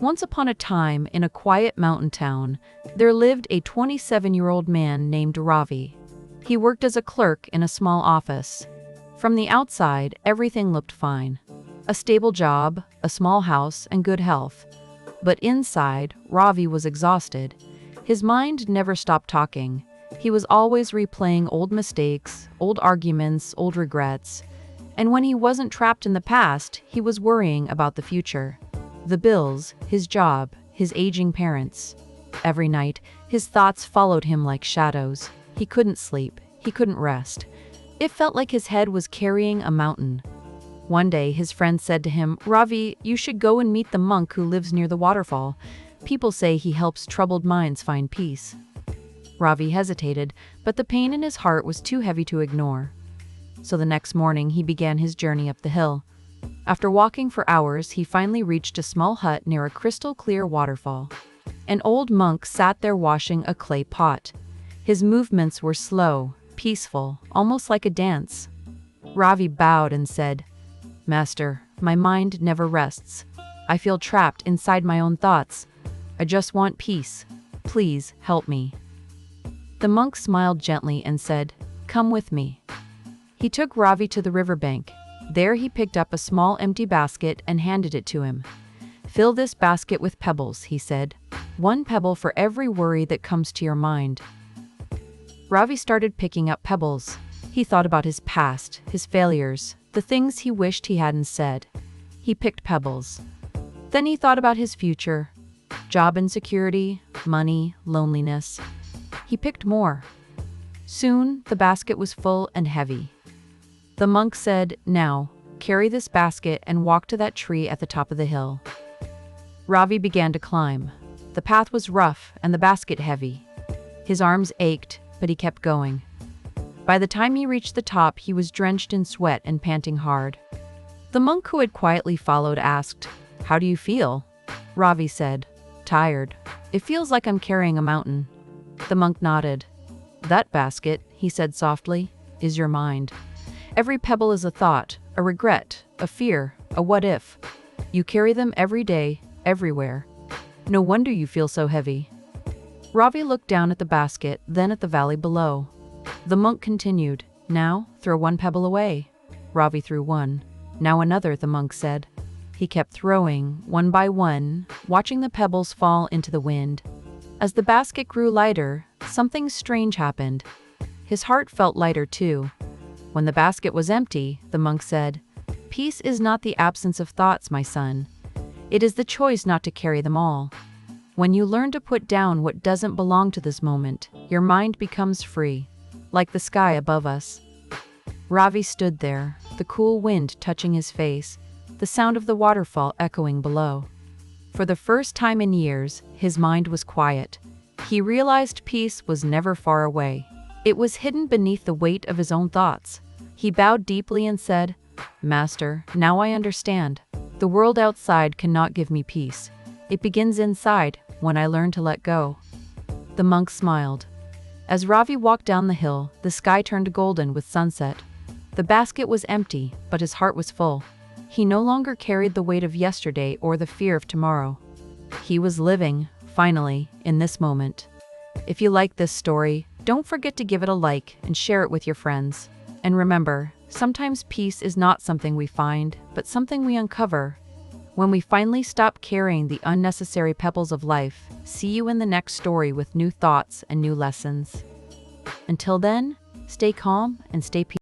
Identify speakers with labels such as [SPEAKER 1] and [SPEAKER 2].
[SPEAKER 1] Once upon a time, in a quiet mountain town, there lived a 27-year-old man named Ravi. He worked as a clerk in a small office. From the outside, everything looked fine. A stable job, a small house, and good health. But inside, Ravi was exhausted. His mind never stopped talking. He was always replaying old mistakes, old arguments, old regrets. And when he wasn't trapped in the past, he was worrying about the future. The bills, his job, his aging parents. Every night, his thoughts followed him like shadows. He couldn't sleep. He couldn't rest. It felt like his head was carrying a mountain. One day, his friend said to him, "Ravi, you should go and meet the monk who lives near the waterfall. People say he helps troubled minds find peace." Ravi hesitated, but the pain in his heart was too heavy to ignore. So the next morning, he began his journey up the hill. After walking for hours, he finally reached a small hut near a crystal-clear waterfall. An old monk sat there washing a clay pot. His movements were slow, peaceful, almost like a dance. Ravi bowed and said, "Master, my mind never rests. I feel trapped inside my own thoughts. I just want peace. Please help me." The monk smiled gently and said, "Come with me." He took Ravi to the riverbank. There he picked up a small empty basket and handed it to him. "Fill this basket with pebbles," he said. "One pebble for every worry that comes to your mind." Ravi started picking up pebbles. He thought about his past, his failures, the things he wished he hadn't said. He picked pebbles. Then he thought about his future, job insecurity, money, loneliness. He picked more. Soon, the basket was full and heavy. The monk said, "Now, carry this basket and walk to that tree at the top of the hill." Ravi began to climb. The path was rough and the basket heavy. His arms ached, but he kept going. By the time he reached the top, he was drenched in sweat and panting hard. The monk who had quietly followed asked, "How do you feel?" Ravi said, "Tired. It feels like I'm carrying a mountain." The monk nodded. "That basket," he said softly, "is your mind. Every pebble is a thought, a regret, a fear, a what if. You carry them every day, everywhere. No wonder you feel so heavy." Ravi looked down at the basket, then at the valley below. The monk continued, "Now, throw one pebble away." Ravi threw one. "Now another," the monk said. He kept throwing, one by one, watching the pebbles fall into the wind. As the basket grew lighter, something strange happened. His heart felt lighter too. When the basket was empty, the monk said, "Peace is not the absence of thoughts, my son. It is the choice not to carry them all. When you learn to put down what doesn't belong to this moment, your mind becomes free, like the sky above us." Ravi stood there, the cool wind touching his face, the sound of the waterfall echoing below. For the first time in years, his mind was quiet. He realized peace was never far away. It was hidden beneath the weight of his own thoughts. He bowed deeply and said, "Master, now I understand. The world outside cannot give me peace. It begins inside, when I learn to let go." The monk smiled. As Ravi walked down the hill, the sky turned golden with sunset. The basket was empty, but his heart was full. He no longer carried the weight of yesterday or the fear of tomorrow. He was living, finally, in this moment. If you like this story, don't forget to give it a like and share it with your friends. And remember, sometimes peace is not something we find, but something we uncover. When we finally stop carrying the unnecessary pebbles of life, see you in the next story with new thoughts and new lessons. Until then, stay calm and stay peaceful.